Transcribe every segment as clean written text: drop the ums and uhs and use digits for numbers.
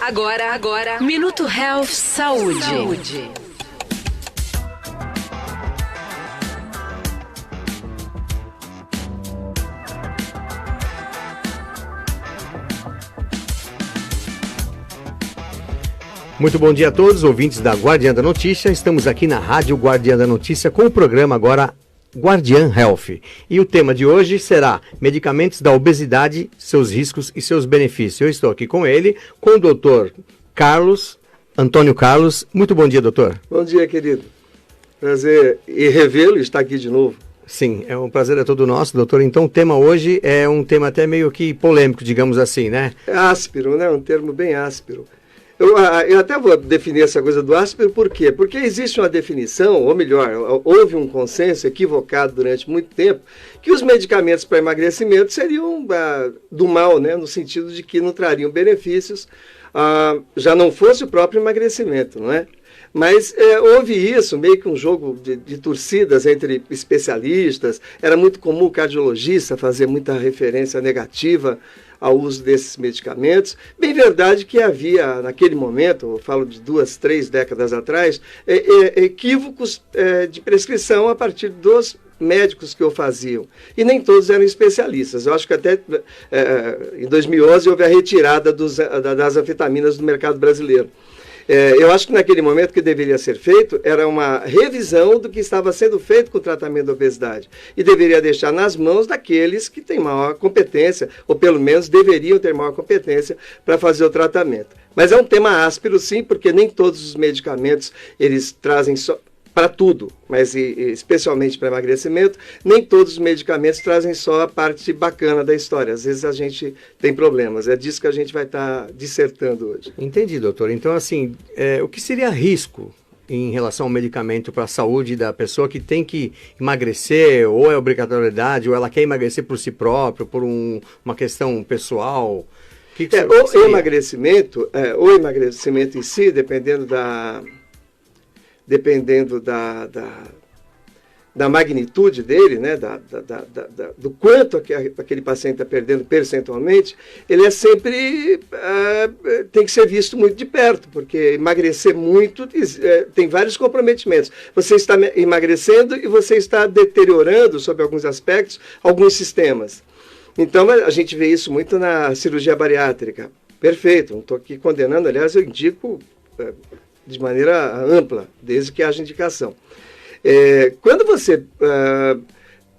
Agora, Minuto Health Saúde. Muito bom dia a todos, ouvintes da Guardiã da Notícia. Estamos aqui na Rádio Guardiã da Notícia com o programa agora Guardiã Health. E o tema de hoje será medicamentos da obesidade, seus riscos e seus benefícios. Eu estou aqui com ele, com o doutor Antônio Carlos. Muito bom dia, doutor. Bom dia, querido. Prazer em revê-lo e estar aqui de novo. Sim, é um prazer é todo nosso, doutor. Então o tema hoje é um tema até meio que polêmico, digamos assim, né? É áspero, né? Um termo bem áspero. Eu até vou definir essa coisa do áspero, por quê? Porque existe uma definição, ou melhor, houve um consenso equivocado durante muito tempo, que os medicamentos para emagrecimento seriam do mal, né? No sentido de que não trariam benefícios, já não fosse o próprio emagrecimento, não é? Mas houve isso, meio que um jogo de torcidas entre especialistas. Era muito comum o cardiologista fazer muita referência negativa ao uso desses medicamentos. Bem verdade que havia, naquele momento, eu falo de 2, 3 décadas atrás, equívocos de prescrição a partir dos médicos que o faziam. E nem todos eram especialistas. Eu acho que até em 2011 houve a retirada das anfetaminas do mercado brasileiro. Eu acho que naquele momento o que deveria ser feito era uma revisão do que estava sendo feito com o tratamento da obesidade. E deveria deixar nas mãos daqueles que têm maior competência, ou pelo menos deveriam ter maior competência para fazer o tratamento. Mas é um tema áspero, sim, porque nem todos os medicamentos eles trazem só para tudo, mas especialmente para emagrecimento, nem todos os medicamentos trazem só a parte bacana da história. Às vezes a gente tem problemas. É disso que a gente vai estar dissertando hoje. Entendi, doutor. Então, assim, o que seria risco em relação ao medicamento para a saúde da pessoa que tem que emagrecer, ou é obrigatoriedade, ou ela quer emagrecer por si próprio, por uma questão pessoal? O emagrecimento em si, dependendo da magnitude dele, né, do quanto aquele paciente está perdendo percentualmente, ele é sempre tem que ser visto muito de perto, porque emagrecer muito tem vários comprometimentos. Você está emagrecendo e você está deteriorando, sob alguns aspectos, alguns sistemas. Então, a gente vê isso muito na cirurgia bariátrica. Perfeito, não estou aqui condenando, aliás, eu indico de maneira ampla, desde que haja indicação. Quando você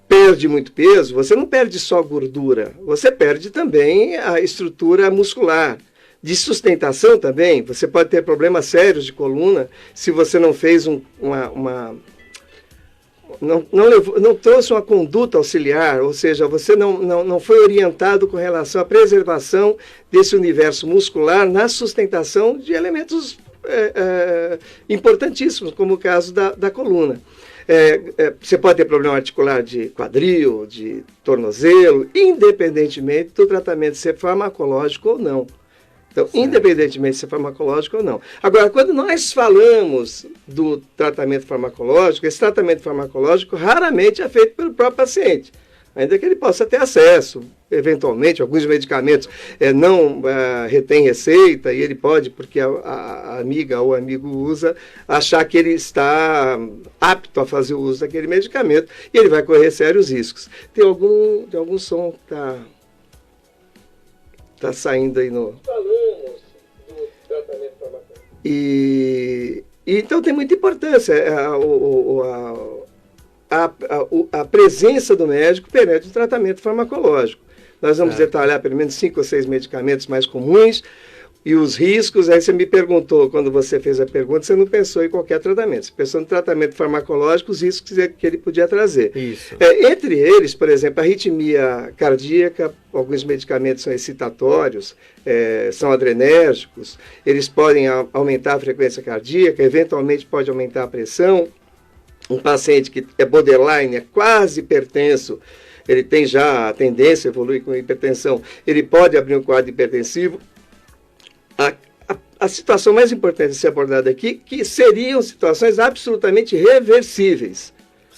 perde muito peso, você não perde só gordura, você perde também a estrutura muscular. De sustentação também, você pode ter problemas sérios de coluna se você não fez não trouxe uma conduta auxiliar, ou seja, você não foi orientado com relação à preservação desse universo muscular na sustentação de elementos importantíssimos, como o caso da coluna. Você pode ter problema articular de quadril, de tornozelo, independentemente do tratamento ser farmacológico ou não. Então, independentemente de ser farmacológico ou não. Agora, quando nós falamos do tratamento farmacológico, esse tratamento farmacológico raramente é feito pelo próprio paciente, ainda que ele possa ter acesso. Eventualmente, alguns medicamentos não retém receita e ele pode, porque a amiga ou o amigo usa, achar que ele está apto a fazer o uso daquele medicamento e ele vai correr sérios riscos. Tem algum som que está saindo aí no... Falamos do tratamento farmacológico. Então tem muita importância a presença do médico perante o tratamento farmacológico. Nós vamos detalhar pelo menos 5 ou 6 medicamentos mais comuns e os riscos. Aí você me perguntou, quando você fez a pergunta, você não pensou em qualquer tratamento. Você pensou no tratamento farmacológico, os riscos que ele podia trazer. Isso. Entre eles, por exemplo, a arritmia cardíaca, alguns medicamentos são excitatórios, são adrenérgicos, eles podem aumentar a frequência cardíaca, eventualmente pode aumentar a pressão. Um paciente que é borderline, é quase hipertenso, ele tem já a tendência a evoluir com hipertensão, ele pode abrir um quadro hipertensivo. A situação mais importante a ser abordada aqui, que seriam situações absolutamente reversíveis.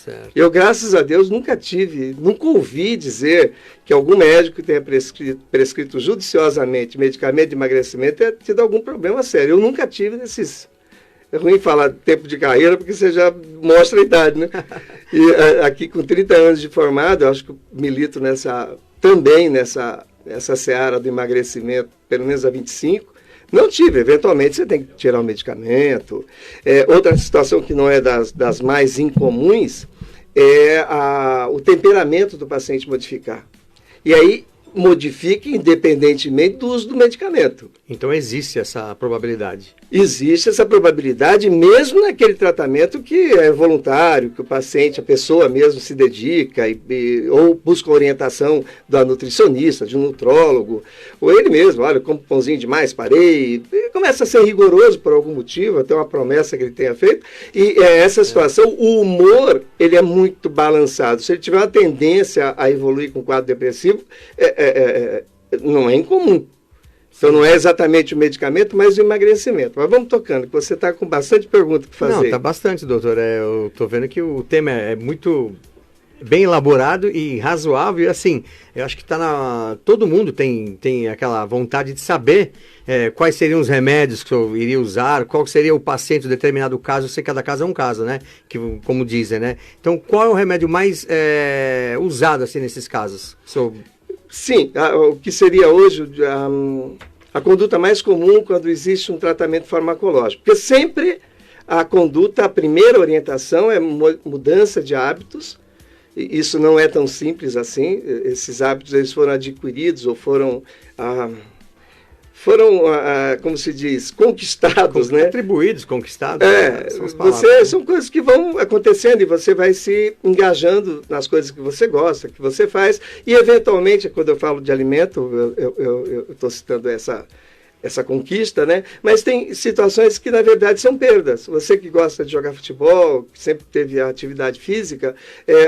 Certo. Eu, graças a Deus, nunca ouvi dizer que algum médico tenha prescrito judiciosamente medicamento de emagrecimento tenha tido algum problema sério. Eu nunca tive desses... É ruim falar tempo de carreira, porque você já mostra a idade, né? E aqui com 30 anos de formado, eu acho que eu milito também nessa seara do emagrecimento, pelo menos há 25. Não tive, eventualmente você tem que tirar o medicamento. Outra situação que não é das mais incomuns é o temperamento do paciente modificar. E aí modifica independentemente do uso do medicamento. Então existe essa probabilidade. Existe essa probabilidade mesmo naquele tratamento que é voluntário, que o paciente, a pessoa mesmo se dedica ou busca orientação da nutricionista, de um nutrólogo, ou ele mesmo, olha, como pãozinho demais, parei, e começa a ser rigoroso por algum motivo, até uma promessa que ele tenha feito, e essa situação, o humor, ele é muito balançado. Se ele tiver uma tendência a evoluir com quadro depressivo, não é incomum. Então não é exatamente o medicamento, mas o emagrecimento. Mas vamos tocando, que você está com bastante pergunta para fazer. Não, está bastante, doutor. Eu estou vendo que o tema é muito bem elaborado e razoável. E assim, eu acho que todo mundo tem aquela vontade de saber quais seriam os remédios que eu iria usar, qual seria o paciente em determinado caso. Eu sei que cada caso é um caso, né? Como dizem, né? Então, qual é o remédio mais usado assim, nesses casos? Sim, o que seria hoje a conduta mais comum quando existe um tratamento farmacológico. Porque sempre a primeira orientação é mudança de hábitos. E isso não é tão simples assim. Esses hábitos eles foram adquiridos ou foram como se diz, conquistados, né? Atribuídos, conquistados. São coisas que vão acontecendo e você vai se engajando nas coisas que você gosta, que você faz. E, eventualmente, quando eu falo de alimento, eu estou citando essa conquista, né? Mas tem situações que, na verdade, são perdas. Você que gosta de jogar futebol, que sempre teve a atividade física,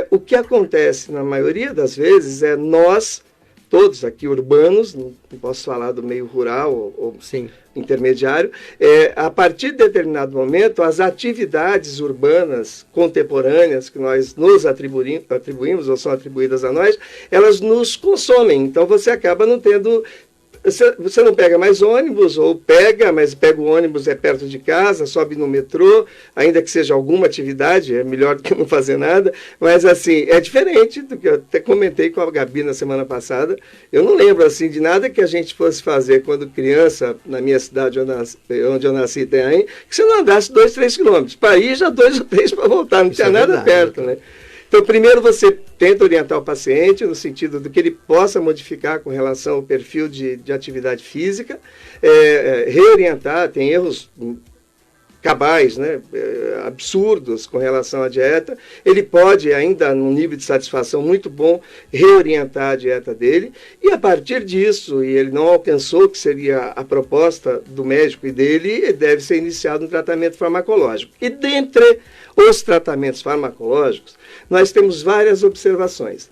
o que acontece, na maioria das vezes, nós... todos aqui urbanos, não posso falar do meio rural ou intermediário, a partir de determinado momento, as atividades urbanas contemporâneas que nós nos atribuímos ou são atribuídas a nós, elas nos consomem. Então você acaba não tendo... Você não pega mais ônibus, ou mas pega o ônibus, perto de casa, sobe no metrô, ainda que seja alguma atividade, é melhor do que não fazer nada, mas assim, é diferente do que eu até comentei com a Gabi na semana passada. Eu não lembro assim de nada que a gente fosse fazer quando criança, na minha cidade onde eu nasci, Itanhaém, que você não andasse 2, 3 quilômetros. Para ir, já 2 ou 3 para voltar, não tinha nada perto, né? Então, primeiro você tenta orientar o paciente no sentido do que ele possa modificar com relação ao perfil de atividade física, reorientar, tem erros cabais, né, absurdos com relação à dieta. Ele pode, ainda num nível de satisfação muito bom, reorientar a dieta dele, e a partir disso, e ele não alcançou o que seria a proposta do médico e dele, deve ser iniciado um tratamento farmacológico. E dentre os tratamentos farmacológicos, nós temos várias observações.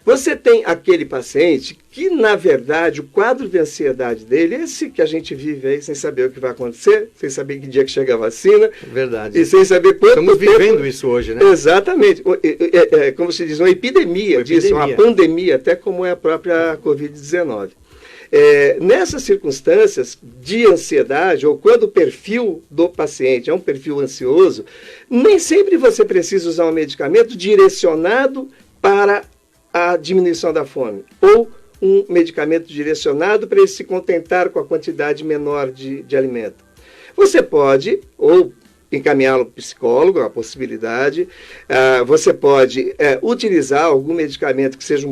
Você tem aquele paciente que, na verdade, o quadro de ansiedade dele é esse que a gente vive aí sem saber o que vai acontecer, sem saber que dia que chega a vacina. Verdade. E sem saber quanto Estamos vivendo isso hoje, né? Exatamente. Como se diz, uma epidemia disso, uma pandemia, até como é a própria Covid-19. Nessas circunstâncias de ansiedade, ou quando o perfil do paciente é um perfil ansioso, nem sempre você precisa usar um medicamento direcionado para a diminuição da fome, ou um medicamento direcionado para ele se contentar com a quantidade menor de alimento. Você pode, ou encaminhá-lo para o psicólogo, é uma possibilidade. Você pode utilizar algum medicamento que seja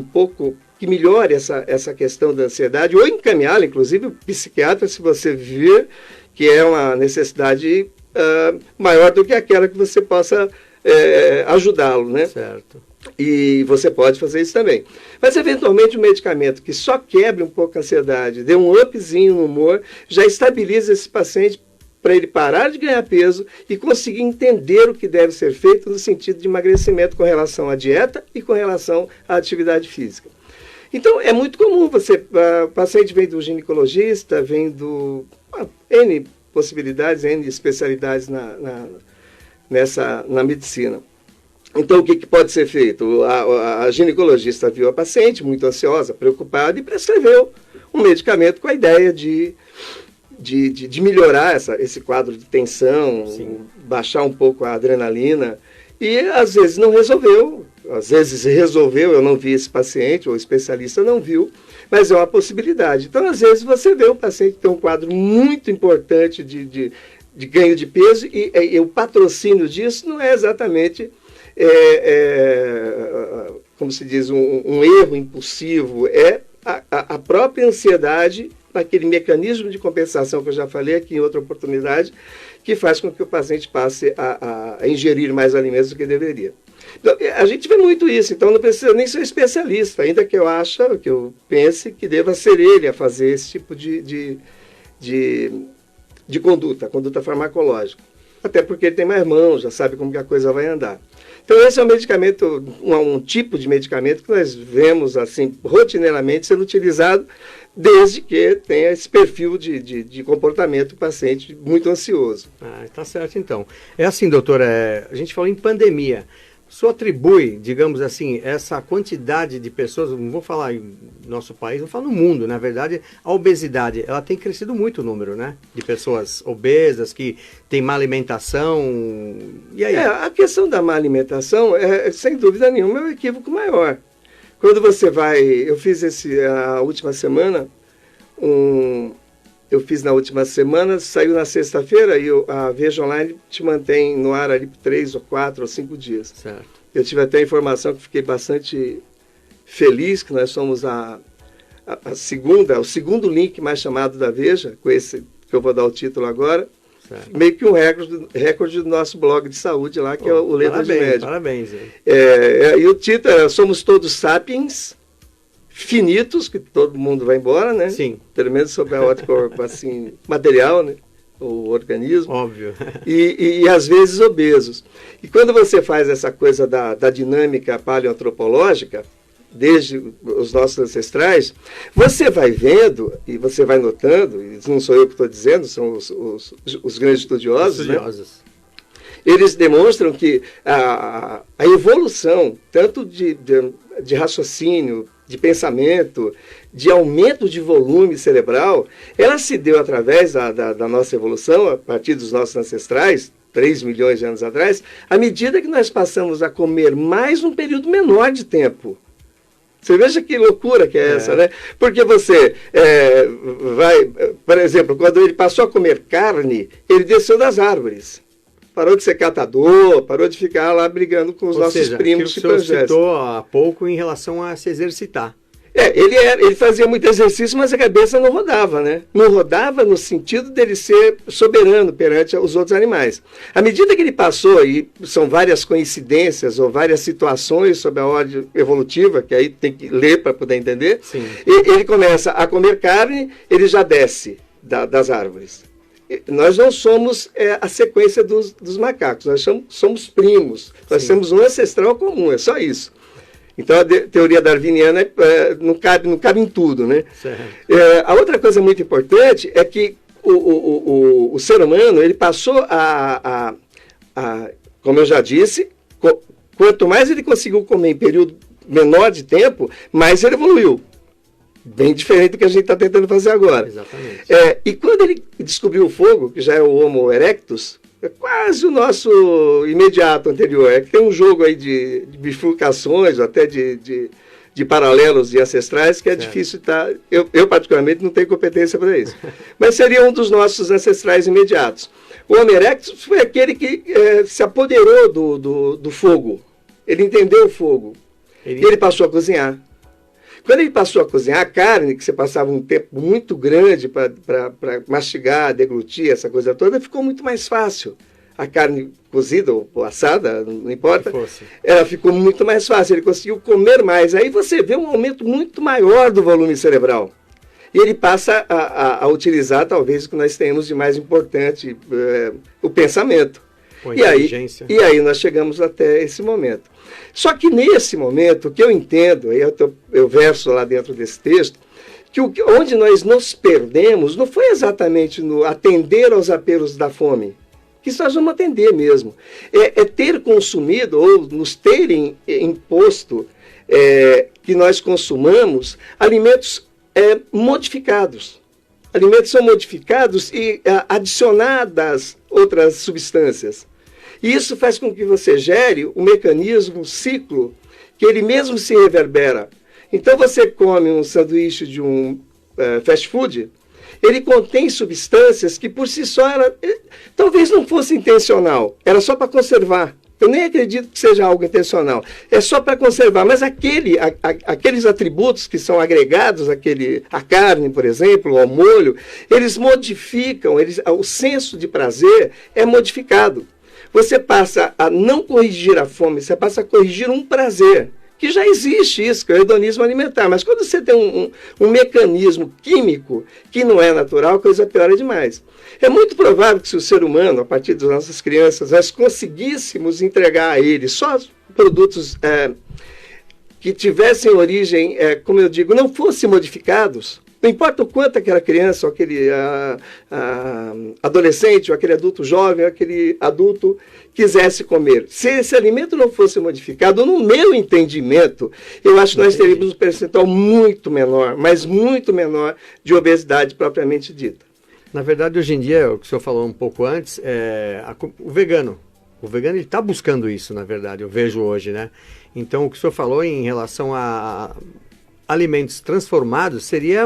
que melhore essa questão da ansiedade, ou encaminhá-lo, inclusive, o psiquiatra, se você vir que é uma necessidade maior do que aquela que você possa ajudá-lo, né? Certo. E você pode fazer isso também. Mas, eventualmente, um medicamento que só quebre um pouco a ansiedade, dê um upzinho no humor, já estabiliza esse paciente para ele parar de ganhar peso e conseguir entender o que deve ser feito no sentido de emagrecimento com relação à dieta e com relação à atividade física. Então, é muito comum o paciente vem do ginecologista, vem do N possibilidades, N especialidades na medicina. Então, o que pode ser feito? A ginecologista viu a paciente muito ansiosa, preocupada, e prescreveu um medicamento com a ideia de melhorar esse quadro de tensão, Sim. baixar um pouco a adrenalina. E, às vezes, não resolveu. Às vezes, resolveu, eu não vi esse paciente, ou o especialista não viu, mas é uma possibilidade. Então, às vezes, você vê um paciente que tem um quadro muito importante de ganho de peso, e o patrocínio disso não é exatamente... como se diz, um erro impulsivo, é a própria ansiedade, aquele mecanismo de compensação que eu já falei aqui em outra oportunidade, que faz com que o paciente passe a ingerir mais alimentos do que deveria. Então, a gente vê muito isso, então não precisa nem ser especialista, ainda que eu pense que deva ser ele a fazer esse tipo de conduta farmacológica. Até porque ele tem mais mãos, já sabe como que a coisa vai andar. Então, esse é um medicamento, um tipo de medicamento que nós vemos assim rotineiramente sendo utilizado, desde que tenha esse perfil de comportamento do paciente muito ansioso. Tá certo, então. É assim, doutor, a gente falou em pandemia. O senhor atribui, digamos assim, essa quantidade de pessoas, não vou falar em nosso país, vou falar no mundo, na verdade, a obesidade, ela tem crescido muito o número, né? De pessoas obesas, que têm má alimentação, e aí? A questão da má alimentação, sem dúvida nenhuma, é um equívoco maior. Quando você vai, eu fiz a última semana, saiu na sexta-feira e a Veja Online te mantém no ar ali por 3 ou 4 ou 5 dias. Certo. Eu tive até a informação que fiquei bastante feliz, que nós somos o segundo link mais chamado da Veja, com esse que eu vou dar o título agora. Certo. Meio que um recorde do nosso blog de saúde lá, que é o Letras de Médico. Parabéns. E o título é Somos Todos Sapiens, Finitos, que todo mundo vai embora, né? Sim. Pelo menos sob a ótica assim, material, né? O organismo. Óbvio. E às vezes obesos. E quando você faz essa coisa da dinâmica paleoantropológica, desde os nossos ancestrais, você vai vendo e você vai notando, e não sou eu que estou dizendo, são os grandes estudiosos, né? Eles demonstram que a evolução, tanto de raciocínio, de pensamento, de aumento de volume cerebral, ela se deu através da nossa evolução, a partir dos nossos ancestrais, 3 milhões de anos atrás, à medida que nós passamos a comer mais num período menor de tempo. Você veja que loucura que é essa, né? Porque você vai, por exemplo, quando ele passou a comer carne, ele desceu das árvores. Parou de ser catador, parou de ficar lá brigando com os nossos primos chimpanzés. Você citou há pouco em relação a se exercitar. Ele fazia muito exercício, mas a cabeça não rodava, né? Não rodava no sentido dele ser soberano perante os outros animais. À medida que ele passou, e são várias coincidências ou várias situações sob a ordem evolutiva, que aí tem que ler para poder entender, ele começa a comer carne, ele já desce das árvores. Nós não somos a sequência dos macacos, nós somos primos, nós temos um ancestral comum, é só isso. Então a teoria darwiniana não cabe em tudo, né? A outra coisa muito importante é que o ser humano ele passou como eu já disse, quanto mais ele conseguiu comer em período menor de tempo, mais ele evoluiu. Bem diferente do que a gente está tentando fazer agora. Exatamente. E quando ele descobriu o fogo, que já é o Homo erectus, é quase o nosso imediato anterior. É que tem um jogo aí de bifurcações, até de paralelos de ancestrais, que é difícil estar... Eu, particularmente, não tenho competência para isso. Mas seria um dos nossos ancestrais imediatos. O Homo erectus foi aquele que se apoderou do fogo. Ele entendeu o fogo. E ele passou a cozinhar. Quando ele passou a cozinhar a carne, que você passava um tempo muito grande para mastigar, deglutir, essa coisa toda, ficou muito mais fácil. A carne cozida ou assada, não importa, ela ficou muito mais fácil, ele conseguiu comer mais. Aí você vê um aumento muito maior do volume cerebral. E ele passa a utilizar, talvez, o que nós temos de mais importante, o pensamento. E aí nós chegamos até esse momento. Só que nesse momento, o que eu entendo, aí eu verso lá dentro desse texto, que onde nós nos perdemos não foi exatamente no atender aos apelos da fome. que isso nós vamos atender mesmo. É ter consumido, ou nos terem imposto que nós consumamos alimentos modificados. Alimentos são modificados e adicionadas outras substâncias. E isso faz com que você gere um mecanismo, um ciclo, que ele mesmo se reverbera. Então você come um sanduíche de um fast food, ele contém substâncias que por si só talvez não fosse intencional, era só para conservar. Eu nem acredito que seja algo intencional. É só para conservar. Mas aqueles atributos que são agregados à carne, por exemplo, ao molho, eles modificam, o senso de prazer é modificado. Você passa a não corrigir a fome, você passa a corrigir um prazer. Que já existe isso, que é o hedonismo alimentar. Mas quando você tem um mecanismo químico que não é natural, a coisa piora demais. É muito provável que se o ser humano, a partir das nossas crianças, nós conseguíssemos entregar a eles só produtos que tivessem origem, como eu digo, não fossem modificados, não importa o quanto aquela criança, ou aquele adolescente, ou aquele adulto jovem, ou aquele adulto quisesse comer. Se esse alimento não fosse modificado, no meu entendimento, eu acho que nós teríamos um percentual muito menor, mas muito menor, de obesidade propriamente dita. Na verdade, hoje em dia, o que o senhor falou um pouco antes, o vegano. O vegano está buscando isso, na verdade, eu vejo hoje, né? Então, o que o senhor falou em relação a alimentos transformados seria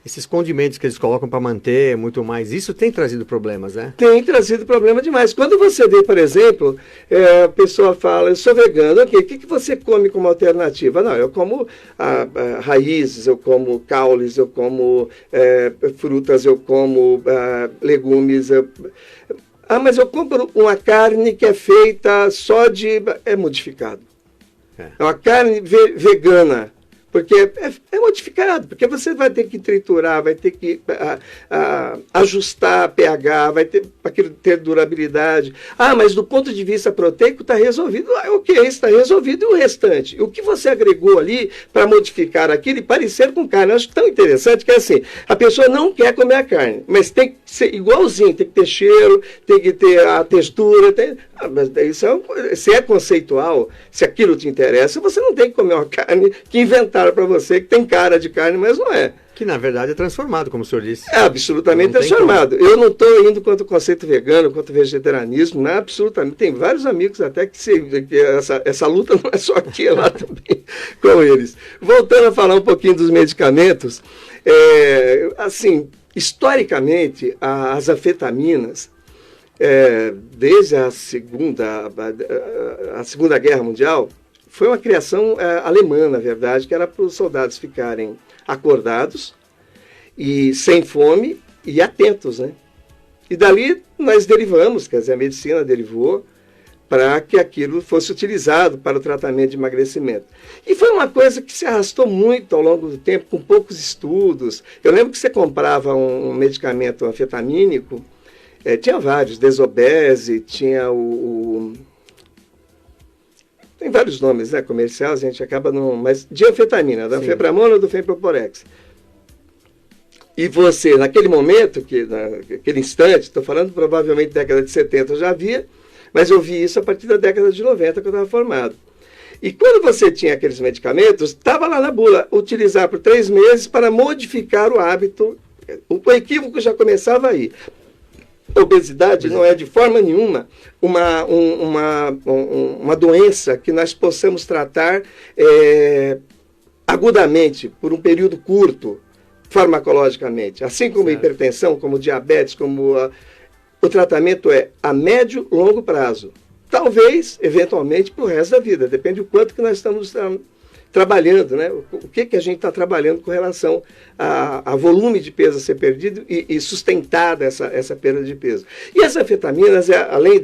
esses condimentos que eles colocam para manter muito mais. Isso tem trazido problemas, né? Tem trazido problema demais. Quando você vê, por exemplo, a pessoa fala, eu sou vegano, ok, o que você come como alternativa? Não, eu como raízes, eu como caules, eu como frutas, eu como legumes. Mas eu compro uma carne que é feita só é modificado. É uma carne vegana. Porque é modificado, porque você vai ter que triturar, vai ter que ajustar pH, vai ter aquilo ter durabilidade. Mas do ponto de vista proteico está resolvido. Ok, está resolvido, e o restante? O que você agregou ali para modificar aquilo e parecer com carne? Eu acho tão interessante que é assim, a pessoa não quer comer a carne, mas tem que ser igualzinho, tem que ter cheiro, tem que ter a textura. Mas isso se é conceitual, se aquilo te interessa, você não tem que comer uma carne que inventaram para você, que tem cara de carne, mas não é. Que na verdade é transformado, como o senhor disse. É absolutamente transformado. Eu não estou indo contra o conceito vegano, contra o vegetarianismo, não, absolutamente. Tem vários amigos até que essa luta não é só aqui, é lá também com eles. Voltando a falar um pouquinho dos medicamentos, assim, historicamente, as anfetaminas, desde a Segunda Guerra Mundial, foi uma criação alemã, na verdade, que era para os soldados ficarem acordados e sem fome e atentos, né? E dali nós derivamos, quer dizer, a medicina derivou para que aquilo fosse utilizado para o tratamento de emagrecimento. E foi uma coisa que se arrastou muito ao longo do tempo, com poucos estudos. Eu lembro que você comprava um medicamento anfetamínico, tinha vários, Desobese, tinha tem vários nomes, né, comerciais, a gente acaba não... Mas de anfetamina, da anfepramona ou do femproporex. E você, naquele momento, naquele instante, estou falando provavelmente década de 70 eu já havia, mas eu vi isso a partir da década de 90 que eu estava formado. E quando você tinha aqueles medicamentos, estava lá na bula, utilizar por 3 meses para modificar o hábito. O equívoco já começava aí. Obesidade não é de forma nenhuma uma doença que nós possamos tratar agudamente, por um período curto, farmacologicamente. Assim como a hipertensão, como diabetes, como o tratamento é a médio e longo prazo. Talvez, eventualmente, para o resto da vida. Depende do quanto que nós estamos trabalhando, né? O que a gente está trabalhando com relação a volume de peso a ser perdido e sustentada essa perda de peso. E as anfetaminas, além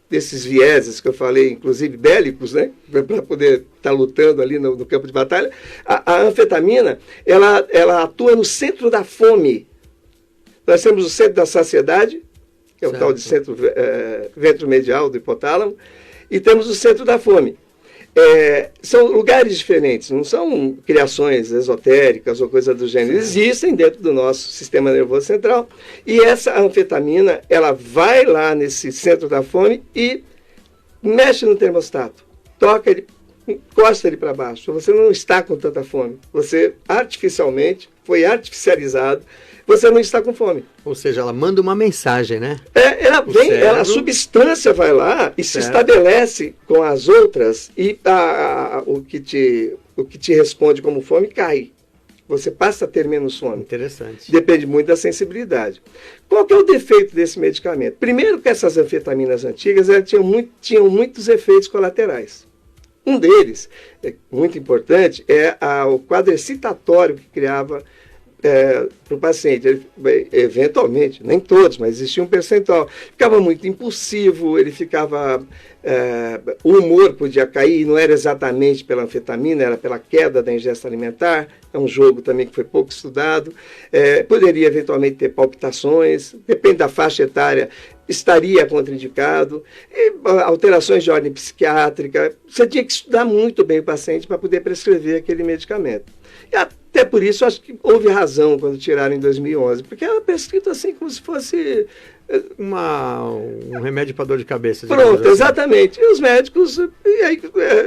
desses vieses que eu falei, inclusive bélicos, né? Para poder estar lutando ali no campo de batalha, a anfetamina, ela atua no centro da fome. Nós temos o centro da saciedade, que é o tal de centro ventromedial do hipotálamo, e temos o centro da fome. são lugares diferentes, não são criações esotéricas ou coisa do gênero. Existem dentro do nosso sistema nervoso central, e essa anfetamina, ela vai lá nesse centro da fome e mexe no termostato, toca ele, encosta ele para baixo. Você não está com tanta fome, você foi artificializado, você não está com fome. Ou seja, ela manda uma mensagem, né? A substância vai lá e se estabelece com as outras, e o que te responde como fome cai. Você passa a ter menos fome. Interessante. Depende muito da sensibilidade. Qual que é o defeito desse medicamento? Primeiro que essas anfetaminas antigas tinham muitos efeitos colaterais. Um deles, muito importante, é o quadro excitatório que criava para o paciente. Ele, eventualmente, nem todos, mas existia um percentual. Ficava muito impulsivo, ele ficava... o humor podia cair, não era exatamente pela anfetamina, era pela queda da ingesta alimentar. É um jogo também que foi pouco estudado. Poderia eventualmente ter palpitações, depende da faixa etária, estaria contraindicado. E alterações de ordem psiquiátrica. Você tinha que estudar muito bem o paciente para poder prescrever aquele medicamento. E até por isso, acho que houve razão quando tiraram em 2011, porque era prescrito assim como se fosse... um remédio para dor de cabeça. Pronto, assim. Exatamente. E os médicos,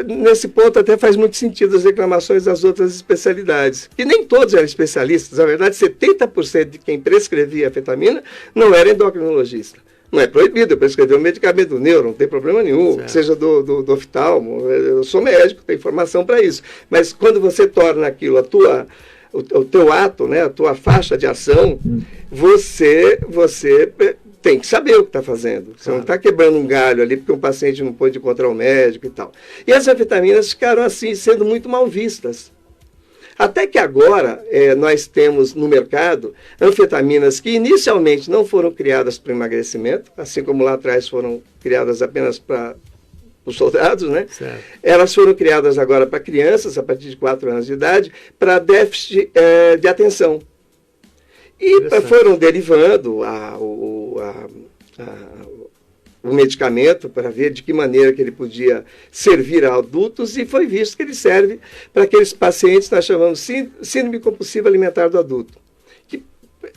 nesse ponto até faz muito sentido as reclamações das outras especialidades, que nem todos eram especialistas. Na verdade, 70% de quem prescrevia anfetamina não era endocrinologista. Não é proibido eu prescrever um medicamento do neuro, não tem problema nenhum, que seja do oftalmo. Eu sou médico, tenho informação para isso. Mas quando você torna aquilo o teu ato, né, a tua faixa de ação, você tem que saber o que está fazendo. Você não está quebrando um galho ali porque um paciente não pôde encontrar um médico e tal. E as anfetaminas ficaram assim, sendo muito mal vistas. Até que agora nós temos no mercado anfetaminas que inicialmente não foram criadas para emagrecimento, assim como lá atrás foram criadas apenas para os soldados, né? Certo. Elas foram criadas agora para crianças, a partir de 4 anos de idade, para déficit de atenção. E foram derivando o medicamento para ver de que maneira que ele podia servir a adultos, e foi visto que ele serve para aqueles pacientes que nós chamamos de síndrome compulsiva alimentar do adulto, que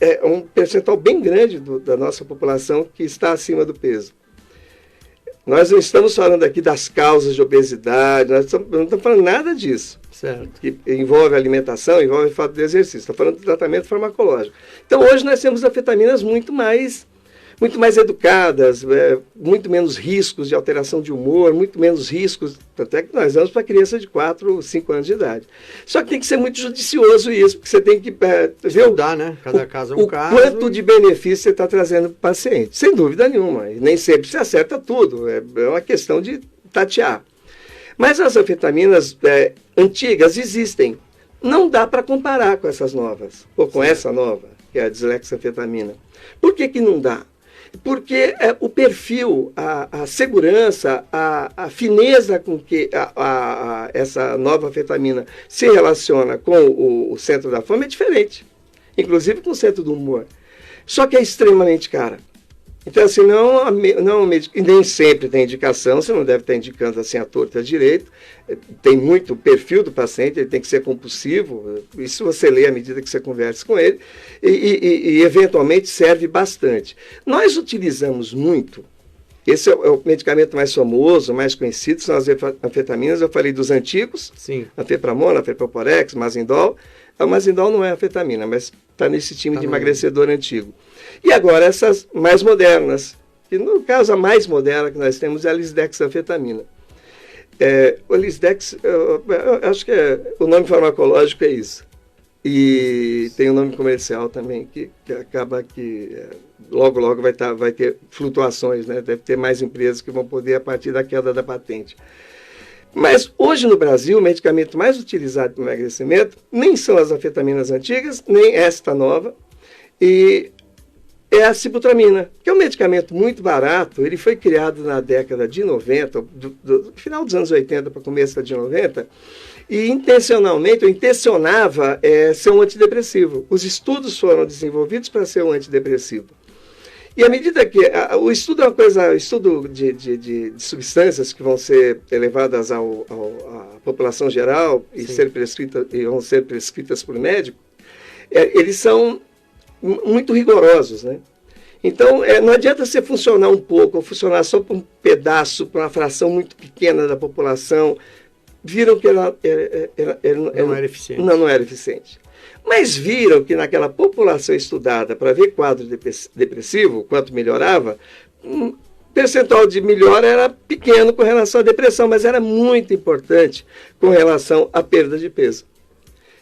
é um percentual bem grande da nossa população que está acima do peso. Nós não estamos falando aqui das causas de obesidade, nós não estamos falando nada disso. Certo. Que envolve alimentação, envolve falta de exercício. Está falando de tratamento farmacológico. Então, hoje nós temos anfetaminas muito mais educadas, muito menos riscos de alteração de humor, muito menos riscos, até que nós vamos para criança de 4, 5 anos de idade. Só que tem que ser muito judicioso isso, porque você tem que ver né? Cada caso é um caso. Quanto de benefício você está trazendo para o paciente. Sem dúvida nenhuma. E nem sempre se acerta tudo. É uma questão de tatear. Mas as anfetaminas antigas existem. Não dá para comparar com essas novas, ou com essa nova, que é a dislexanfetamina. Por que não dá? Porque o perfil, a segurança, a fineza com que essa nova anfetamina se relaciona com o centro da fome é diferente. Inclusive com o centro do humor. Só que é extremamente cara. Então, assim, e nem sempre tem indicação, você não deve estar indicando assim à torta e à direita. Tem muito perfil do paciente, ele tem que ser compulsivo, isso você lê à medida que você conversa com ele, e eventualmente serve bastante. Nós utilizamos muito, esse é o medicamento mais famoso, mais conhecido, são as anfetaminas. Eu falei dos antigos, sim. Anfepramona, Anfeproporex, Mazindol. A Mazindol não é anfetamina, mas está nesse time de emagrecedor antigo. E agora essas mais modernas, que no caso a mais moderna que nós temos é a lisdexanfetamina. O lisdex, eu acho que o nome farmacológico é isso. E tem um nome comercial também, que acaba que logo vai ter flutuações, né? Deve ter mais empresas que vão poder a partir da queda da patente. Mas hoje no Brasil, o medicamento mais utilizado para emagrecimento nem são as anfetaminas antigas, nem esta nova, e é a sibutramina, que é um medicamento muito barato. Ele foi criado na década de 90, do final dos anos 80 para começo de 90, e intencionava ser um antidepressivo. Os estudos foram desenvolvidos para ser um antidepressivo. E à medida que o estudo é uma coisa, estudo de substâncias que vão ser levadas à população geral e vão ser prescritas por médico, eles são muito rigorosos, né? Então, não adianta você funcionar um pouco, ou funcionar só para um pedaço, para uma fração muito pequena da população. Viram que ela não era eficiente. Não era eficiente. Mas viram que naquela população estudada para ver quadro depressivo, quanto melhorava, um percentual de melhora era pequeno com relação à depressão, mas era muito importante com relação à perda de peso.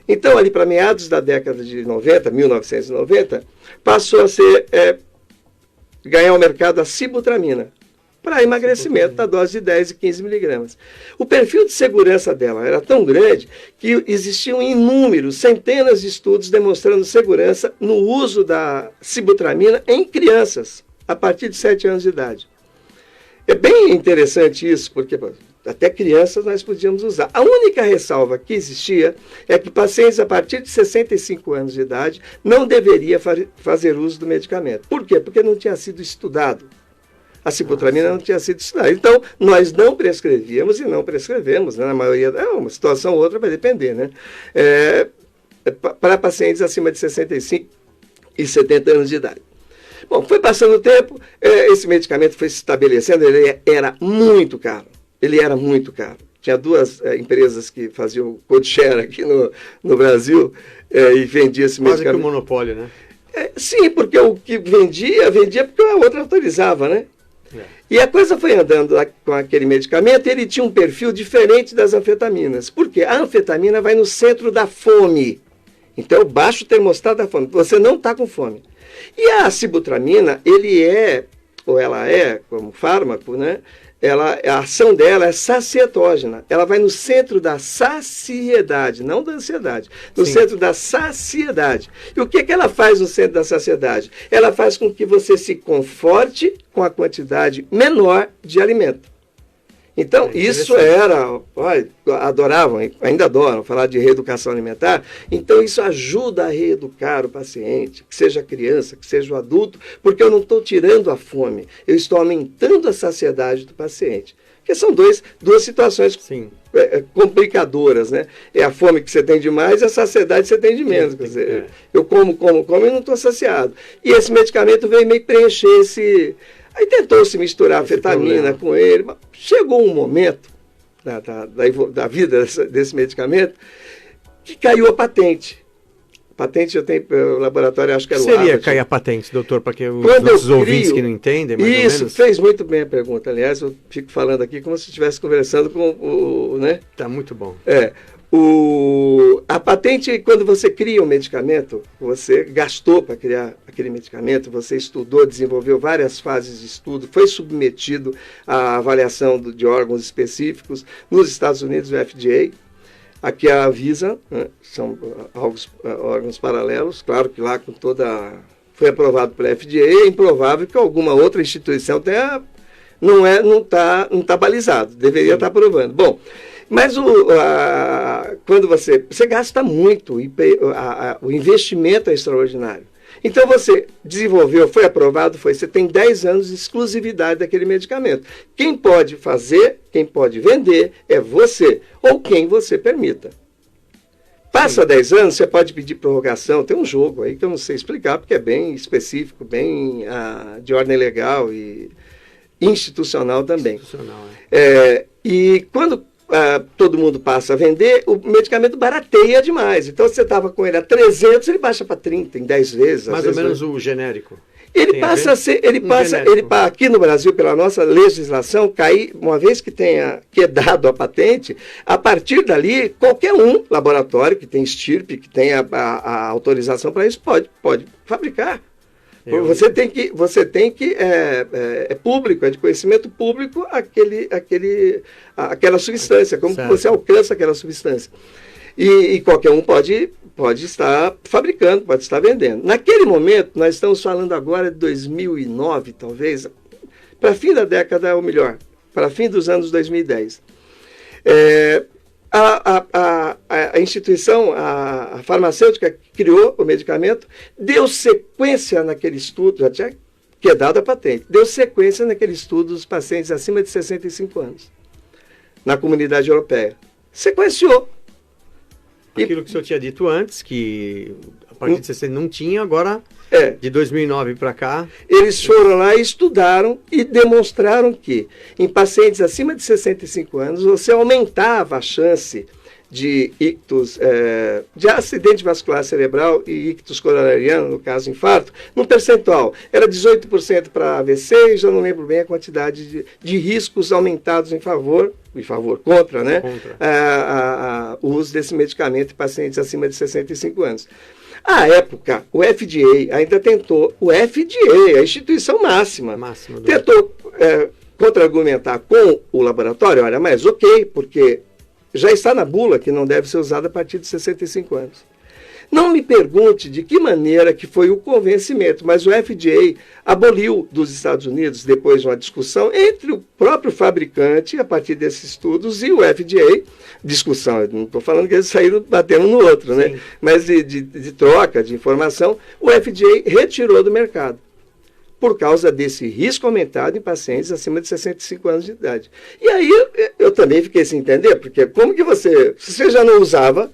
Então, ali para meados da década de 90, 1990, passou a ser ganhar o mercado a sibutramina, para emagrecimento da dose de 10 e 15 miligramas. O perfil de segurança dela era tão grande que existiam inúmeros, centenas de estudos demonstrando segurança no uso da sibutramina em crianças, a partir de 7 anos de idade. É bem interessante isso, porque até crianças nós podíamos usar. A única ressalva que existia é que pacientes a partir de 65 anos de idade não deveriam fazer uso do medicamento. Por quê? Porque não tinha sido estudado. A sibutramina não tinha sido estudada. Então, nós não prescrevíamos e não prescrevemos, né? Na maioria, uma situação ou outra vai depender, né? Para pacientes acima de 65 e 70 anos de idade. Bom, foi passando o tempo, esse medicamento foi se estabelecendo, ele era muito caro. Ele era muito caro. Tinha duas empresas que faziam code share aqui no Brasil e vendiam esse medicamento. Quase que um monopólio, né? Sim, porque o que vendia porque a outra autorizava, né? E a coisa foi andando com aquele medicamento, ele tinha um perfil diferente das anfetaminas. Por quê? A anfetamina vai no centro da fome. Então, baixa o termostato da fome. Você não está com fome. E a sibutramina, ela é, como fármaco, né? A ação dela é sacietógena. Ela vai no centro da saciedade, não da ansiedade. No centro da saciedade. E o que ela faz no centro da saciedade? Ela faz com que você se conforte com a quantidade menor de alimento. Então, isso era... adoravam, ainda adoram falar de reeducação alimentar. Então, isso ajuda a reeducar o paciente, que seja a criança, que seja o adulto, porque eu não estou tirando a fome, eu estou aumentando a saciedade do paciente. Porque são duas situações complicadoras, né? É a fome que você tem demais e a saciedade que você tem de menos. Quer dizer, eu como e não estou saciado. E esse medicamento veio meio que preencher esse... Aí tentou-se misturar a anfetamina com ele, mas chegou um momento da vida desse medicamento que caiu a patente. A patente eu tenho, o laboratório acho que era o Seria cair a patente, doutor, para que os nossos ouvintes que não entendem, mais ou menos? Isso, fez muito bem a pergunta. Aliás, eu fico falando aqui como se estivesse conversando com o... né? Tá muito bom. A patente, quando você cria um medicamento, você gastou para criar aquele medicamento, você estudou, desenvolveu várias fases de estudo, foi submetido à avaliação de órgãos específicos, nos Estados Unidos, o FDA, aqui a Anvisa, né, são órgãos paralelos, claro que lá com foi aprovado pela FDA, é improvável que alguma outra instituição tenha, não tá balizado, deveria estar aprovando. Bom, mas quando você gasta muito, o investimento é extraordinário. Então você desenvolveu, foi aprovado, você tem 10 anos de exclusividade daquele medicamento. Quem pode fazer, quem pode vender é você, ou quem você permita. Passa 10 anos, você pode pedir prorrogação, tem um jogo aí que eu não sei explicar, porque é bem específico, bem de ordem legal e institucional também. E quando todo mundo passa a vender, o medicamento barateia demais. Então, se você estava com ele a 300, ele baixa para 30 em 10 vezes. Mais ou menos o genérico. Ele passa a ser, aqui no Brasil, pela nossa legislação, uma vez que tenha quedado a patente, a partir dali, qualquer laboratório que tem estirpe, que tenha a autorização para isso, pode fabricar. Você tem que é público, é de conhecimento público aquela substância, como que você alcança aquela substância. E qualquer um pode estar fabricando, pode estar vendendo. Naquele momento, nós estamos falando agora de 2009, talvez, para fim da década, ou melhor, para fim dos anos 2010. A instituição, a farmacêutica que criou o medicamento, deu sequência naquele estudo, já tinha que é dado a patente. Deu sequência naquele estudo dos pacientes acima de 65 anos, na comunidade europeia. Sequenciou. Aquilo que o senhor tinha dito antes, que a partir de 60 não tinha, agora, de 2009 para cá... Eles foram lá e estudaram e demonstraram que em pacientes acima de 65 anos, você aumentava a chance de ictus, de acidente vascular cerebral e ictus coronariano, no caso infarto, num percentual. Era 18% para AVC e já não lembro bem a quantidade de riscos aumentados contra, né? O uso desse medicamento em pacientes acima de 65 anos. À época, o FDA ainda tentou, a instituição máxima tentou contra-argumentar com o laboratório, olha, mas ok, porque já está na bula que não deve ser usada a partir de 65 anos. Não me pergunte de que maneira que foi o convencimento, mas o FDA aboliu dos Estados Unidos, depois de uma discussão entre o próprio fabricante, a partir desses estudos, e o FDA, discussão, eu não estou falando que eles saíram batendo no outro, né? Mas de troca de informação, o FDA retirou do mercado, por causa desse risco aumentado em pacientes acima de 65 anos de idade. E aí eu também fiquei sem entender, porque como que se você já não usava,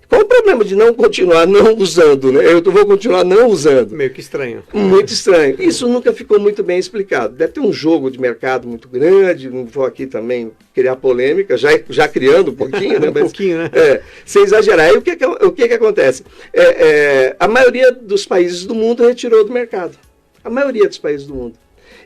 qual o problema de não continuar não usando, né? Eu vou continuar não usando. Meio que estranho. Muito estranho. Isso nunca ficou muito bem explicado. Deve ter um jogo de mercado muito grande, não vou aqui também criar polêmica, já criando um pouquinho, né? Mas, pouquinho, né? Sem exagerar. E o que acontece? A maioria dos países do mundo retirou do mercado. A maioria dos países do mundo.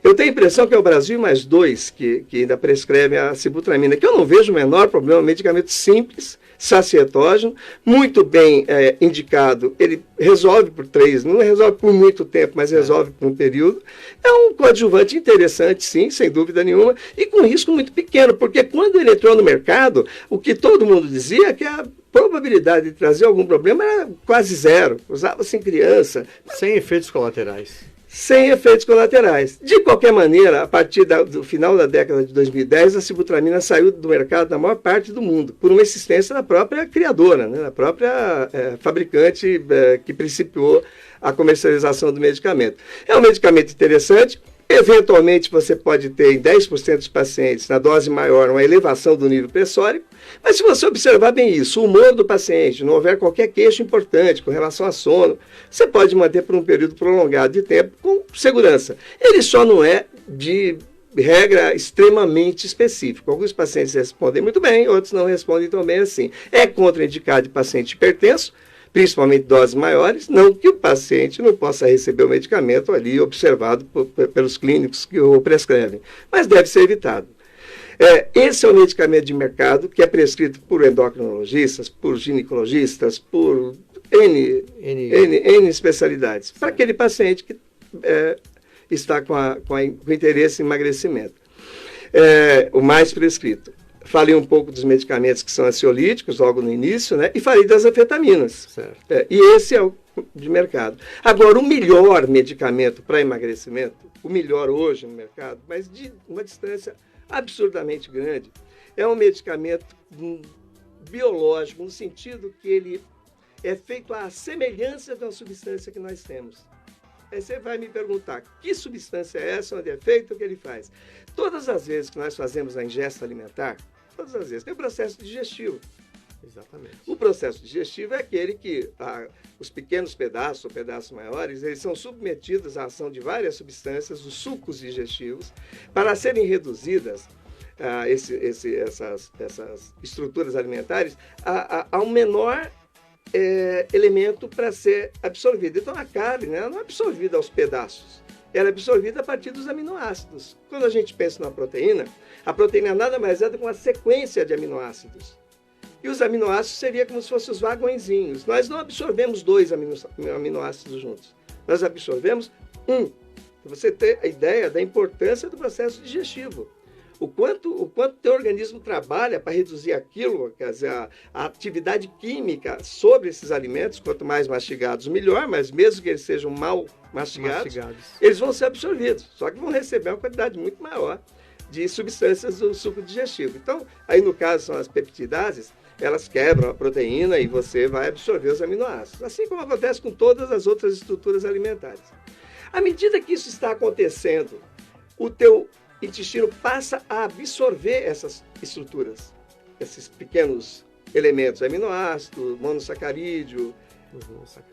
Eu tenho a impressão que é o Brasil mais 2 que ainda prescrevem a sibutramina, que eu não vejo o menor problema, um medicamento simples, sacietógeno, muito bem indicado. Ele resolve por 3, não resolve por muito tempo, mas resolve por um período. É um coadjuvante interessante, sim, sem dúvida nenhuma, e com risco muito pequeno, porque quando ele entrou no mercado, o que todo mundo dizia é que a probabilidade de trazer algum problema era quase zero. Usava-se em criança. Sem efeitos colaterais. Sem efeitos colaterais. De qualquer maneira, a partir do final da década de 2010, a sibutramina saiu do mercado na maior parte do mundo, por uma insistência da própria criadora, né, da própria fabricante que principiou a comercialização do medicamento. É um medicamento interessante. Eventualmente, você pode ter em 10% dos pacientes, na dose maior, uma elevação do nível pressórico, mas se você observar bem isso, o humor do paciente, não houver qualquer queixo importante com relação a sono, você pode manter por um período prolongado de tempo com segurança. Ele só não é de regra extremamente específico. Alguns pacientes respondem muito bem, outros não respondem tão bem assim. É contraindicado em paciente hipertenso, principalmente doses maiores, não que o paciente não possa receber o medicamento ali observado pelos clínicos que o prescrevem, mas deve ser evitado. Esse é um medicamento de mercado que é prescrito por endocrinologistas, por ginecologistas, por N especialidades, para aquele paciente que está com interesse em emagrecimento. O mais prescrito. Falei um pouco dos medicamentos que são ansiolíticos, logo no início, né? E falei das anfetaminas. E esse é o de mercado. Agora, o melhor medicamento para emagrecimento, o melhor hoje no mercado, mas de uma distância absurdamente grande, é um medicamento biológico, no sentido que ele é feito à semelhança de uma substância que nós temos. Aí você vai me perguntar, que substância é essa, onde é feito, o que ele faz? Todas as vezes que nós fazemos a ingesta alimentar, todas as vezes, tem o processo digestivo. Exatamente. O processo digestivo é aquele que os pequenos pedaços ou pedaços maiores, eles são submetidos à ação de várias substâncias, os sucos digestivos, para serem reduzidas essas estruturas alimentares a um menor elemento para ser absorvido. Então a carne, né, ela não é absorvida aos pedaços, ela é absorvida a partir dos aminoácidos. Quando a gente pensa na proteína, a proteína nada mais é do que uma sequência de aminoácidos. E os aminoácidos seriam como se fossem os vagõezinhos. Nós não absorvemos 2 aminoácidos juntos. Nós absorvemos um. Para você ter a ideia da importância do processo digestivo. O quanto teu organismo trabalha para reduzir aquilo, quer dizer, a atividade química sobre esses alimentos, quanto mais mastigados, melhor, mas mesmo que eles sejam mal mastigados, eles vão ser absorvidos, só que vão receber uma quantidade muito maior de substâncias do suco digestivo. Então, aí no caso são as peptidases, elas quebram a proteína e você vai absorver os aminoácidos, assim como acontece com todas as outras estruturas alimentares. À medida que isso está acontecendo, o teu intestino passa a absorver essas estruturas, esses pequenos elementos, aminoácido, monossacarídeo,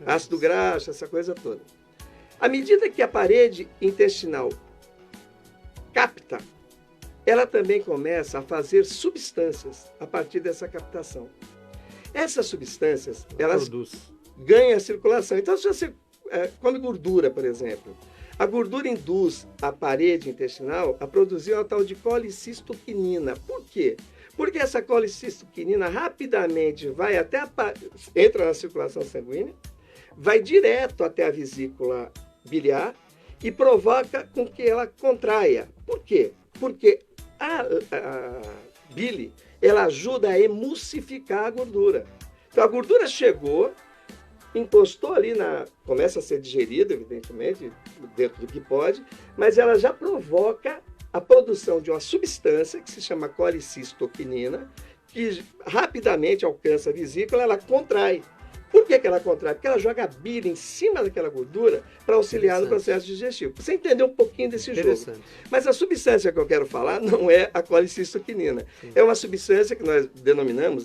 ácido graxo, essa coisa toda. À medida que a parede intestinal capta, ela também começa a fazer substâncias a partir dessa captação. Essas substâncias, elas ganham a circulação. Então, se você come gordura, por exemplo, a gordura induz a parede intestinal a produzir uma tal de colicistoquinina. Por quê? Porque essa colicistoquinina rapidamente vai entra na circulação sanguínea, vai direto até a vesícula biliar e provoca com que ela contraia. Por quê? Porque a bile, ela ajuda a emulsificar a gordura. Então a gordura chegou, encostou ali começa a ser digerida, evidentemente, dentro do que pode, mas ela já provoca a produção de uma substância que se chama colicistoquinina, que rapidamente alcança a vesícula, ela contrai. Por que ela contrai? Porque ela joga a bile em cima daquela gordura para auxiliar no processo digestivo. Você entendeu um pouquinho desse jogo. Mas a substância que eu quero falar não é a colicistoquinina. É uma substância que nós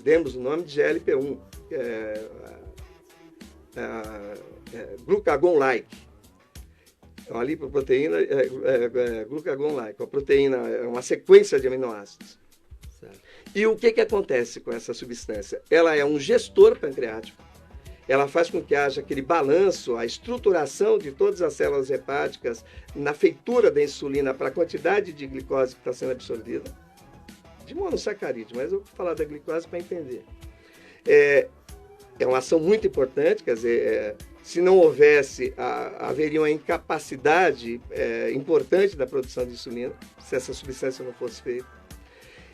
demos o nome de GLP-1, glucagon-like. É uma lipoproteína glucagon-like. A proteína é uma sequência de aminoácidos. Certo. E o que acontece com essa substância? Ela é um gestor pancreático. Ela faz com que haja aquele balanço, a estruturação de todas as células hepáticas na feitura da insulina para a quantidade de glicose que está sendo absorvida. De monossacarídeo, mas eu vou falar da glicose para entender. É uma ação muito importante, quer dizer, se não houvesse, haveria uma incapacidade importante da produção de insulina, se essa substância não fosse feita.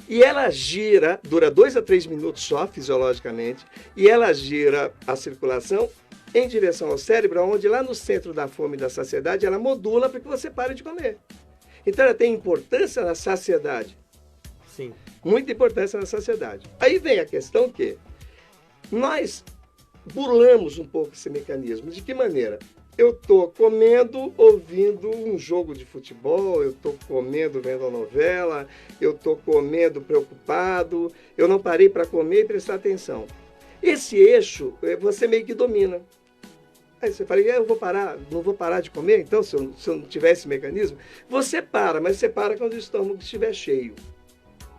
E ela gira, dura 2 a 3 minutos só, fisiologicamente, e ela gira a circulação em direção ao cérebro, onde lá no centro da fome e da saciedade, ela modula para que você pare de comer. Então ela tem importância na saciedade. Sim. Muita importância na saciedade. Aí vem a questão que nós burlamos um pouco esse mecanismo. De que maneira? Eu estou comendo, ouvindo um jogo de futebol, eu estou comendo, vendo a novela, eu estou comendo preocupado, eu não parei para comer e prestar atenção. Esse eixo, você meio que domina. Aí você fala, eu vou parar, não vou parar de comer, então, se eu não tiver esse mecanismo? Você para, mas você para quando o estômago estiver cheio.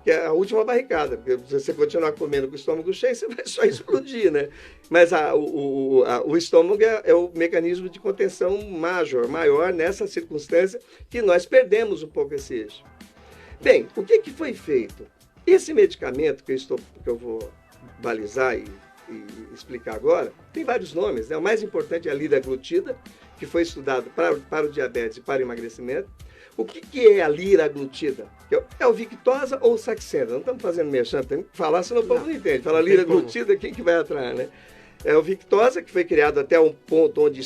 Que é a última barricada, porque se você continuar comendo com o estômago cheio, você vai só explodir, né? Mas o estômago é o mecanismo de contenção maior nessa circunstância que nós perdemos um pouco esse eixo. Bem, o que foi feito? Esse medicamento que eu vou balizar e explicar agora, tem vários nomes, né? O mais importante é a liraglutida, que foi estudado para o diabetes e para o emagrecimento. O que é a liraglutida? É o Victoza ou o Saxenda? Não estamos fazendo merchan, tem que falar, senão o povo não entende. Fala liraglutida, quem que vai atrás, né? É o Victoza, que foi criado até um ponto onde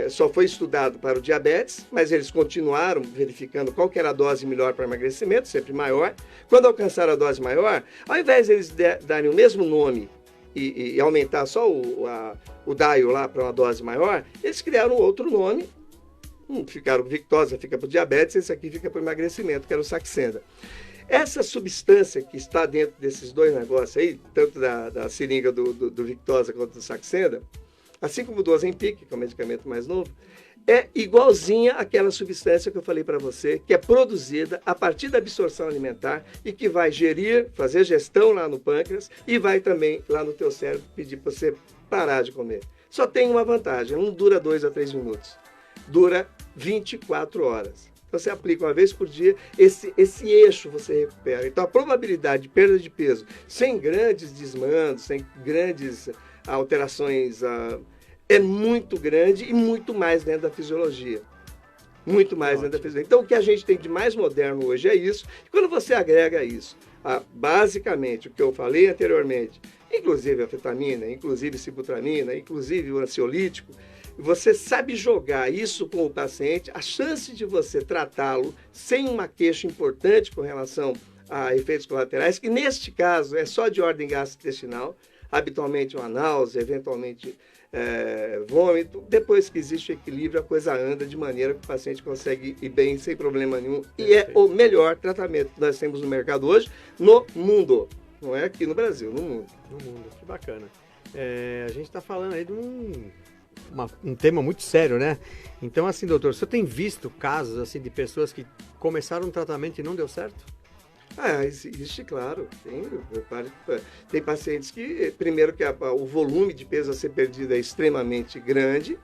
só foi estudado para o diabetes, mas eles continuaram verificando qual que era a dose melhor para emagrecimento, sempre maior. Quando alcançaram a dose maior, ao invés de eles darem o mesmo nome e aumentar só o dial lá para uma dose maior, eles criaram outro nome. Ficaram Victoza, fica para o diabetes, esse aqui fica para o emagrecimento, que era o Saxenda. Essa substância que está dentro desses dois negócios aí, tanto da seringa do Victoza quanto do Saxenda, assim como do Ozempic, que é o medicamento mais novo, é igualzinha àquela substância que eu falei para você, que é produzida a partir da absorção alimentar e que vai fazer gestão lá no pâncreas e vai também lá no teu cérebro pedir para você parar de comer. Só tem uma vantagem, não dura 2 a 3 minutos. Dura 24 horas. Então, você aplica uma vez por dia, esse eixo você recupera. Então, a probabilidade de perda de peso, sem grandes desmandos, sem grandes alterações, é muito grande e muito mais dentro da fisiologia. Muito mais dentro da fisiologia. Então, o que a gente tem de mais moderno hoje é isso. E quando você agrega isso, basicamente, o que eu falei anteriormente, inclusive a anfetamina, inclusive sibutramina, inclusive o ansiolítico, você sabe jogar isso com o paciente, a chance de você tratá-lo sem uma queixa importante com relação a efeitos colaterais, que neste caso é só de ordem gastrointestinal, habitualmente uma náusea, eventualmente vômito. Depois que existe o equilíbrio, a coisa anda de maneira que o paciente consegue ir bem sem problema nenhum. E é o melhor tratamento que nós temos no mercado hoje, no mundo. Não é aqui no Brasil, no mundo. No mundo, que bacana. A gente está falando aí de um tema muito sério, né? Então, assim, doutor, o senhor tem visto casos assim de pessoas que começaram um tratamento e não deu certo? Existe, claro. Tem pacientes que, primeiro, que o volume de peso a ser perdido é extremamente grande.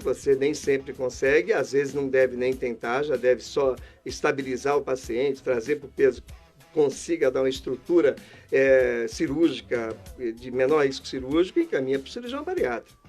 Você nem sempre consegue, às vezes não deve nem tentar, já deve só estabilizar o paciente, trazer para o peso que consiga dar uma estrutura cirúrgica, de menor risco cirúrgico, e encaminha para o cirurgião bariátrico.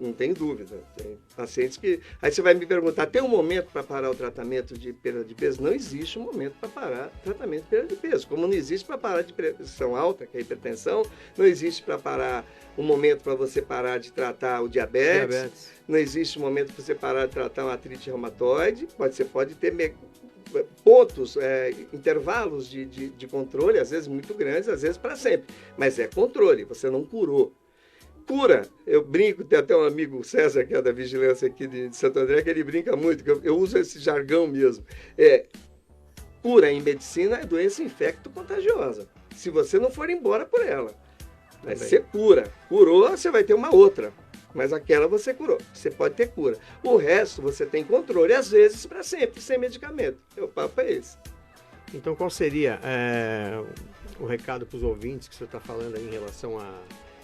Não tem dúvida. Tem pacientes que... Aí você vai me perguntar, tem um momento para parar o tratamento de perda de peso? Não existe um momento para parar o tratamento de perda de peso. Como não existe para parar de pressão alta, que é a hipertensão, não existe para parar um momento para você parar de tratar o diabetes. Não existe um momento para você parar de tratar uma artrite reumatoide. Você pode ter pontos, intervalos de controle, às vezes muito grandes, às vezes para sempre. Mas é controle, você não curou. Cura, eu brinco, tem até um amigo, César, que é da vigilância aqui de Santo André, que ele brinca muito, que eu uso esse jargão mesmo. Cura em medicina é doença infecto-contagiosa, se você não for embora por ela. Mas você cura. Curou, você vai ter uma outra, mas aquela você curou. Você pode ter cura. O resto você tem controle, às vezes para sempre, sem medicamento. O papo é esse. Então, qual seria o recado para os ouvintes que o senhor está falando aí em relação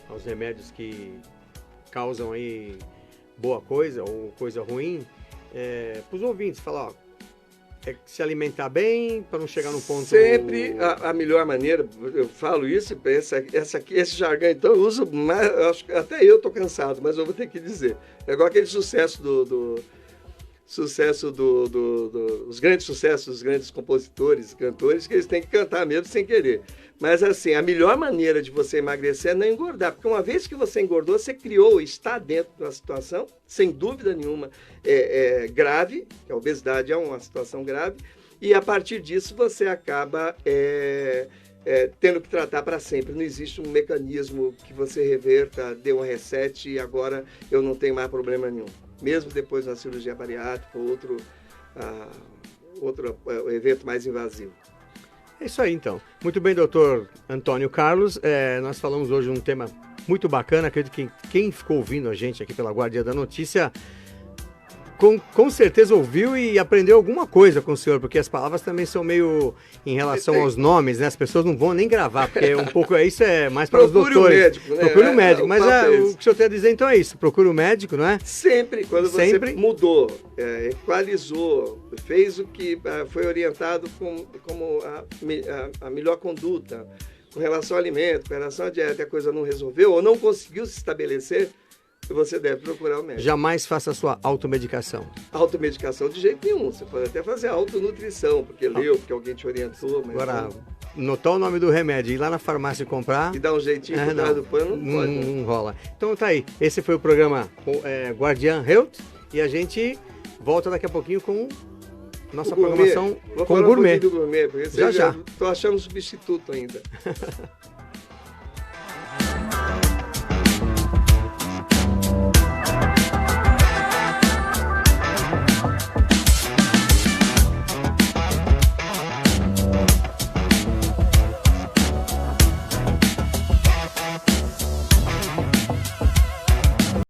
aos remédios que causam aí boa coisa ou coisa ruim, para os ouvintes, falar, se alimentar bem, para não chegar num ponto... Sempre a melhor maneira, eu falo isso, esse jargão, então, eu uso mais, até eu estou cansado, mas eu vou ter que dizer. É igual aquele sucesso os grandes sucessos dos grandes compositores, cantores, que eles têm que cantar mesmo sem querer. Mas assim, a melhor maneira de você emagrecer é não engordar, porque uma vez que você engordou, você criou, está dentro de uma situação, sem dúvida nenhuma, grave, que a obesidade é uma situação grave, e a partir disso você acaba tendo que tratar para sempre. Não existe um mecanismo que você reverta, dê um reset e agora eu não tenho mais problema nenhum. Mesmo depois da cirurgia bariátrica ou outro evento mais invasivo. É isso aí, então. Muito bem, doutor Antônio Carlos. Nós falamos hoje um tema muito bacana. Acredito que quem ficou ouvindo a gente aqui pela Guardia da Notícia com certeza ouviu e aprendeu alguma coisa com o senhor, porque as palavras também são meio em relação aos nomes, né? As pessoas não vão nem gravar, porque um pouco isso é mais para os doutores. Procure o médico, né? Procure o médico, mas o que o senhor tem a dizer então é isso, procure o médico, não é? Sempre, quando você mudou, equalizou, fez o que foi orientado como a melhor conduta, com relação ao alimento, com relação à dieta, a coisa não resolveu ou não conseguiu se estabelecer, você deve procurar o médico. Jamais faça a sua automedicação. Automedicação de jeito nenhum. Você pode até fazer autonutrição, porque leu, porque alguém te orientou. Mas agora, notar o nome do remédio, ir lá na farmácia e comprar... E dar um jeitinho por trás do pano, não pode. Não rola. Então tá aí. Esse foi o programa Guardian Health. E a gente volta daqui a pouquinho com nossa programação com o gourmet. Do gourmet, porque já. Estou achando substituto ainda.